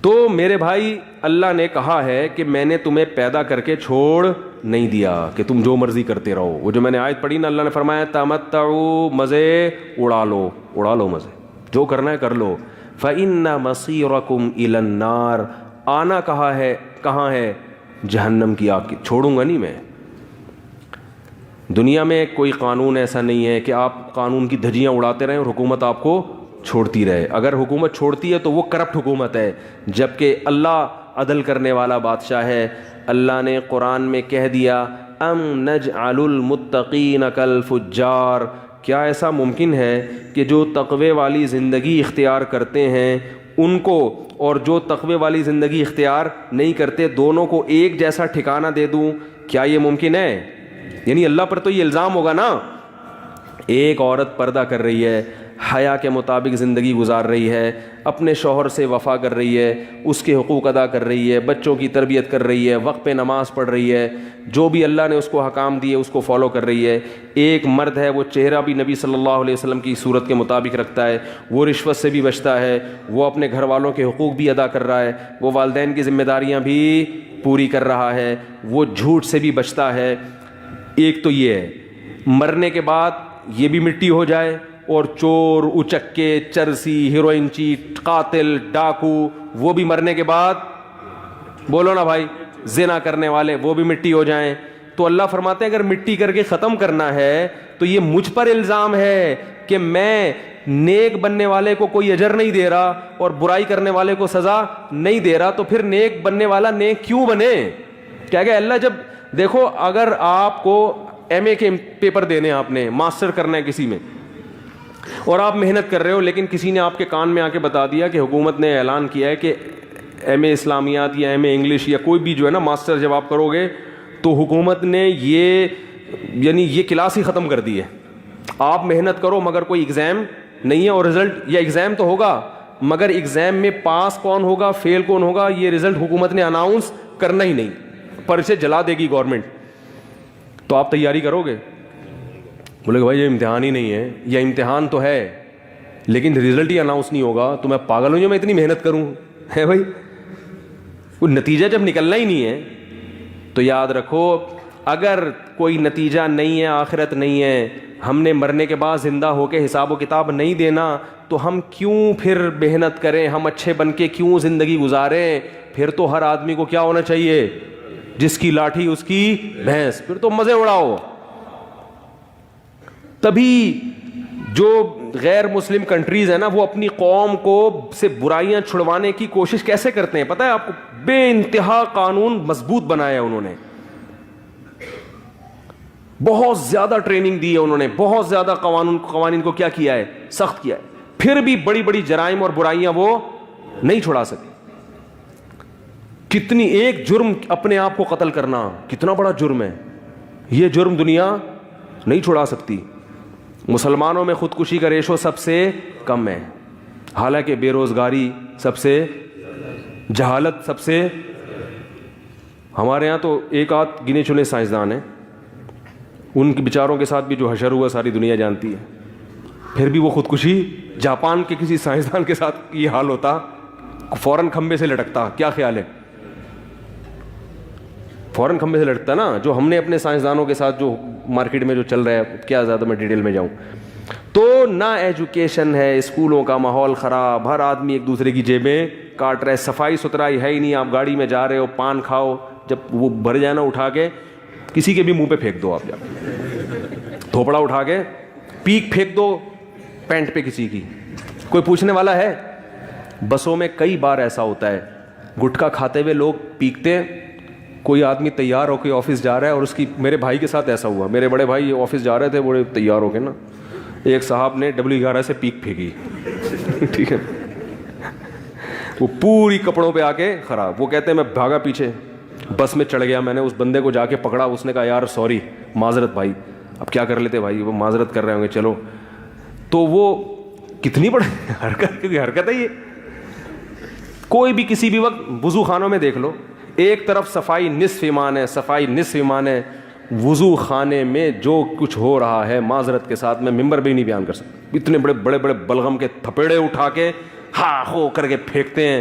تو میرے بھائی اللہ نے کہا ہے کہ میں نے تمہیں پیدا کر کے چھوڑ نہیں دیا کہ تم جو مرضی کرتے رہو. وہ جو میں نے آیت پڑھی نا, اللہ نے فرمایا تمتعوا, مزے اڑا لو مزے, جو کرنا ہے کر لو. فإن مصيركم إلى النار, آنا کہاں ہے؟ جہنم کی آگ کی. چھوڑوں گا نہیں میں. دنیا میں کوئی قانون ایسا نہیں ہے کہ آپ قانون کی دھجیاں اڑاتے رہیں اور حکومت آپ کو چھوڑتی رہے. اگر حکومت چھوڑتی ہے تو وہ کرپٹ حکومت ہے, جبکہ اللہ عدل کرنے والا بادشاہ ہے. اللہ نے قرآن میں کہہ دیا ام نجعل المتقین کالفجار, کیا ایسا ممکن ہے کہ جو تقوی والی زندگی اختیار کرتے ہیں ان کو اور جو تقوی والی زندگی اختیار نہیں کرتے دونوں کو ایک جیسا ٹھکانہ دے دوں؟ کیا یہ ممکن ہے؟ یعنی اللہ پر تو یہ الزام ہوگا نا. ایک عورت پردہ کر رہی ہے, حیا کے مطابق زندگی گزار رہی ہے, اپنے شوہر سے وفا کر رہی ہے, اس کے حقوق ادا کر رہی ہے, بچوں کی تربیت کر رہی ہے, وقت پہ نماز پڑھ رہی ہے, جو بھی اللہ نے اس کو حکام دیے اس کو فالو کر رہی ہے. ایک مرد ہے, وہ چہرہ بھی نبی صلی اللہ علیہ وسلم کی صورت کے مطابق رکھتا ہے, وہ رشوت سے بھی بچتا ہے, وہ اپنے گھر والوں کے حقوق بھی ادا کر رہا ہے, وہ والدین کی ذمہ داریاں بھی پوری کر رہا ہے, وہ جھوٹ سے بھی بچتا ہے. ایک تو یہ ہے, مرنے کے بعد یہ بھی مٹی ہو جائے اور چور, اچکے, چرسی, ہیروئن چیٹ, قاتل, ڈاکو, وہ بھی مرنے کے بعد, بولو نا بھائی, زنا کرنے والے, وہ بھی مٹی ہو جائیں. تو اللہ فرماتے ہیں اگر مٹی کر کے ختم کرنا ہے تو یہ مجھ پر الزام ہے کہ میں نیک بننے والے کو کوئی اجر نہیں دے رہا اور برائی کرنے والے کو سزا نہیں دے رہا. تو پھر نیک بننے والا نیک کیوں بنے؟ کیا کہ اللہ جب دیکھو, اگر آپ کو ایم اے کے پیپر دینے, آپ نے ماسٹر کرنا ہے کسی میں اور آپ محنت کر رہے ہو, لیکن کسی نے آپ کے کان میں آ کے بتا دیا کہ حکومت نے اعلان کیا ہے کہ ایم اے اسلامیات یا ایم اے انگلش یا کوئی بھی جو ہے نا ماسٹر جب آپ کرو گے تو حکومت نے یہ کلاس ہی ختم کر دی ہے. آپ محنت کرو مگر کوئی ایگزام نہیں ہے, اور رزلٹ یا ایگزام تو ہوگا مگر ایگزام میں پاس کون ہوگا فیل کون ہوگا یہ رزلٹ حکومت نے اناؤنس کرنا ہی نہیں, پرچے جلا دے گی گورنمنٹ. تو آپ تیاری کرو گے؟ بولے کہ بھائی یہ امتحان ہی نہیں ہے, یا امتحان تو ہے لیکن رزلٹ ہی اناؤنس نہیں ہوگا, تو میں پاگل ہوں جو میں اتنی محنت کروں, ہے بھائی. وہ نتیجہ جب نکلنا ہی نہیں ہے تو یاد رکھو, اگر کوئی نتیجہ نہیں ہے, آخرت نہیں ہے, ہم نے مرنے کے بعد زندہ ہو کے حساب و کتاب نہیں دینا, تو ہم کیوں پھر محنت کریں, ہم اچھے بن کے کیوں زندگی گزاریں؟ پھر تو ہر آدمی کو کیا ہونا چاہیے, جس کی لاٹھی اس کی بھینس, پھر تو مزے اڑاؤ. تبھی جو غیر مسلم کنٹریز ہیں نا وہ اپنی قوم کو سے برائیاں چھڑوانے کی کوشش کیسے کرتے ہیں پتہ ہے آپ کو؟ بے انتہا قانون مضبوط بنایا انہوں نے, بہت زیادہ ٹریننگ دی ہے انہوں نے, بہت زیادہ قوانین کو کیا کیا ہے, سخت کیا ہے, پھر بھی بڑی بڑی جرائم اور برائیاں وہ نہیں چھڑا سکے. کتنی ایک جرم اپنے آپ کو قتل کرنا کتنا بڑا جرم ہے, یہ جرم دنیا نہیں چھڑا سکتی. مسلمانوں میں خودکشی کا ریشو سب سے کم ہے, حالانکہ بے روزگاری سب سے, جہالت سب سے. ہمارے یہاں تو ایک آدھ گنے چنے سائنسدان ہیں, ان کے بیچاروں کے ساتھ بھی جو حشر ہوا ساری دنیا جانتی ہے, پھر بھی وہ خودکشی. جاپان کے کسی سائنسدان کے ساتھ یہ حال ہوتا فوراً کھمبے سے لٹکتا, کیا خیال ہے؟ فوراً کھمبے سے لٹکتا نا. جو ہم نے اپنے سائنسدانوں کے ساتھ جو مارکیٹ میں جو چل رہا ہے, کیا زیادہ میں ڈیٹیل میں جاؤں. تو نہ ایجوکیشن ہے, اسکولوں کا ماحول خراب, ہر آدمی ایک دوسرے کی جیبیں کاٹ رہا ہے, صفائی ستھرائی ہے ہی نہیں. آپ گاڑی میں جا رہے ہو, پان کھاؤ, جب وہ بھر جانا اٹھا کے کسی کے بھی منہ پہ پھینک دو, آپ جا کے تھوپڑا اٹھا کے پیک پھینک دو پینٹ پہ کسی کی, کوئی پوچھنے والا ہے؟ بسوں میں کئی بار ایسا ہوتا ہے, گٹکا کھاتے ہوئے لوگ پیکتے, کوئی آدمی تیار ہو کے آفس جا رہا ہے, اور اس کی, میرے بھائی کے ساتھ ایسا ہوا, میرے بڑے بھائی آفس جا رہے تھے, بڑے تیار ہو کے نا, ایک صاحب نے W11 سے پیک پھینکی, ٹھیک ہے, وہ پوری کپڑوں پہ آ کے خراب. وہ کہتے ہیں میں بھاگا پیچھے, بس میں چڑھ گیا, میں نے اس بندے کو جا کے پکڑا, اس نے کہا یار سوری, معذرت بھائی. اب کیا کر لیتے بھائی, وہ معذرت کر رہے ہوں گے, چلو. تو وہ کتنی بڑی حرکت ہے یہ. کوئی بھی کسی بھی وقت وضو خانوں میں دیکھ لو, ایک طرف صفائی نصف ایمان ہے, صفائی نصف ایمان ہے. وضو خانے میں جو کچھ ہو رہا ہے معذرت کے ساتھ میں ممبر بھی نہیں بیان کر سکتا, اتنے بڑے بڑے بڑے بلغم کے تھپیڑے اٹھا کے ہاں ہو کر کے پھینکتے ہیں.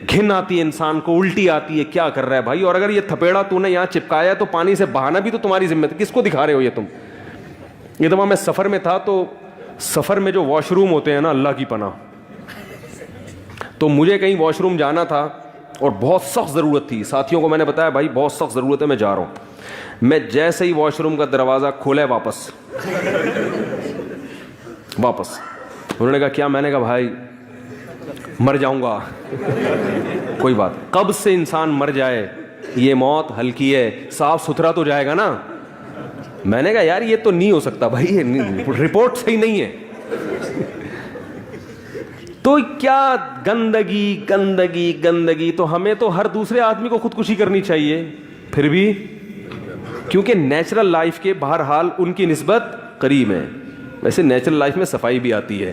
گھن آتی ہے انسان کو, الٹی آتی ہے, کیا کر رہا ہے بھائی. اور اگر یہ تھپیڑا تو نے یہاں چپکایا تو پانی سے بہانا بھی تو تمہاری ذمہ ہے, کس کو دکھا رہے ہو یہ تم. یہ دفعہ میں سفر میں تھا, تو سفر میں جو واش روم ہوتے ہیں نا, اللہ کی پناہ, تو مجھے کہیں واش روم جانا تھا اور بہت سخت ضرورت تھی. ساتھیوں کو میں نے بتایا بھائی بہت سخت ضرورت ہے, میں جا رہا ہوں. میں جیسے ہی واش روم کا دروازہ کھولا واپس انہوں نے کہا کیا؟ میں نے کہا بھائی مر جاؤں گا. کوئی بات, قبض سے انسان مر جائے یہ موت ہلکی ہے, صاف ستھرا تو جائے گا نا. میں نے کہا یار یہ تو نہیں ہو سکتا بھائی, یہ رپورٹ صحیح نہیں ہے. تو کیا گندگی گندگی گندگی. تو ہمیں تو ہر دوسرے آدمی کو خودکشی کرنی چاہیے پھر بھی, کیونکہ نیچرل لائف کے بہرحال ان کی نسبت قریب ہے. ویسے نیچرل لائف میں صفائی بھی آتی ہے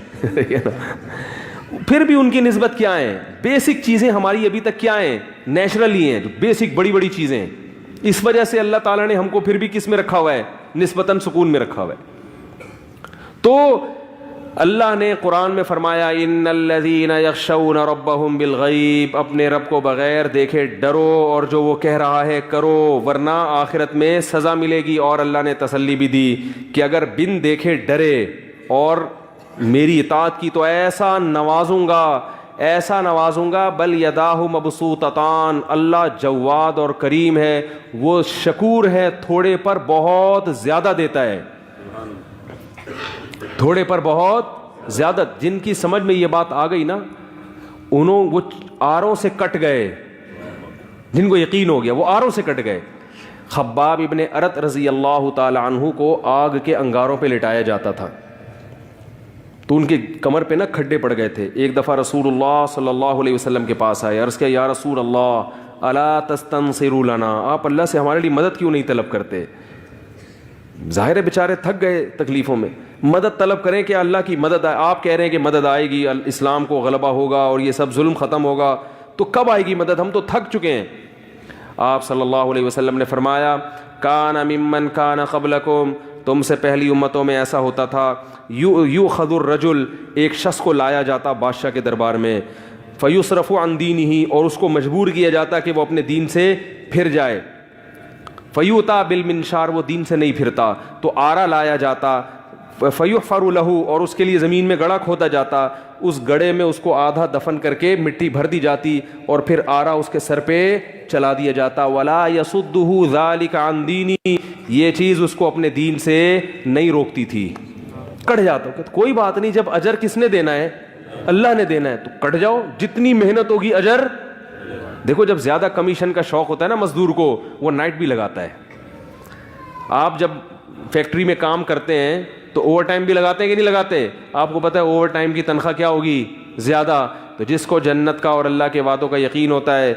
پھر بھی ان کی نسبت کیا ہے؟ بیسک چیزیں ہماری ابھی تک کیا ہیں؟ نیچرل ہی ہیں, جو بیسک بڑی بڑی چیزیں. اس وجہ سے اللہ تعالیٰ نے ہم کو پھر بھی کس میں رکھا ہوا ہے؟ نسبتاً سکون میں رکھا ہوا ہے. تو اللہ نے قرآن میں فرمایا ان الذین یخشون ربہم بالغیب, اپنے رب کو بغیر دیکھے ڈرو, اور جو وہ کہہ رہا ہے کرو, ورنہ آخرت میں سزا ملے گی. اور اللہ نے تسلی بھی دی کہ اگر بن دیکھے ڈرے اور میری اطاعت کی تو ایسا نوازوں گا. بل یداہ مبسوطتان, اللہ جواد اور کریم ہے, وہ شکور ہے, تھوڑے پر بہت زیادہ دیتا ہے. تھوڑے پر بہت زیادہ. جن کی سمجھ میں یہ بات آ گئی نا, وہ آروں سے کٹ گئے. جن کو یقین ہو گیا وہ آروں سے کٹ گئے. خباب ابن ارت رضی اللہ تعالی عنہ کو آگ کے انگاروں پہ لٹایا جاتا تھا, تو ان کے کمر پہ نا کھڈے پڑ گئے تھے. ایک دفعہ رسول اللہ صلی اللہ علیہ وسلم کے پاس آئے, عرض کیا یا رسول اللہ الا تستنصروا لنا, آپ اللہ سے ہمارے لیے مدد کیوں نہیں طلب کرتے؟ ظاہر ہے بیچارے تھک گئے تکلیفوں میں, مدد طلب کریں کہ اللہ کی مدد آئے. آپ کہہ رہے ہیں کہ مدد آئے گی, اسلام کو غلبہ ہوگا اور یہ سب ظلم ختم ہوگا, تو کب آئے گی مدد؟ ہم تو تھک چکے ہیں. آپ صلی اللہ علیہ وسلم نے فرمایا کان ممن کان قبلکم, تم سے پہلی امتوں میں ایسا ہوتا تھا, یؤخذ الرجل, ایک شخص کو لایا جاتا بادشاہ کے دربار میں, فیصرف عن دینہ, اور اس کو مجبور کیا جاتا کہ وہ اپنے دین سے پھر جائے. فیؤتی بالمنشار, وہ دین سے نہیں پھرتا, تو آرا لایا جاتا. فیحفر لہ, اور اس کے لیے زمین میں گڑھا کھودا جاتا, اس گڑھے میں اس کو آدھا دفن کر کے مٹی بھر دی جاتی, اور پھر آرا اس کے سر پہ چلا دیا جاتا. ولا یصدہ ذلک عن دینی, یہ چیز اس کو اپنے دین سے نہیں روکتی تھی. کٹ جاتا, کوئی بات نہیں, جب اجر کس نے دینا ہے؟ اللہ نے دینا ہے, تو کٹ جاؤ, جتنی محنت ہوگی اجر. دیکھو جب زیادہ کمیشن کا شوق ہوتا ہے نا مزدور کو, وہ نائٹ بھی لگاتا ہے. آپ جب فیکٹری میں کام کرتے ہیں تو اوور ٹائم بھی لگاتے ہیں کہ نہیں لگاتے؟ آپ کو پتہ ہے اوور ٹائم کی تنخواہ کیا ہوگی؟ زیادہ. تو جس کو جنت کا اور اللہ کے وعدوں کا یقین ہوتا ہے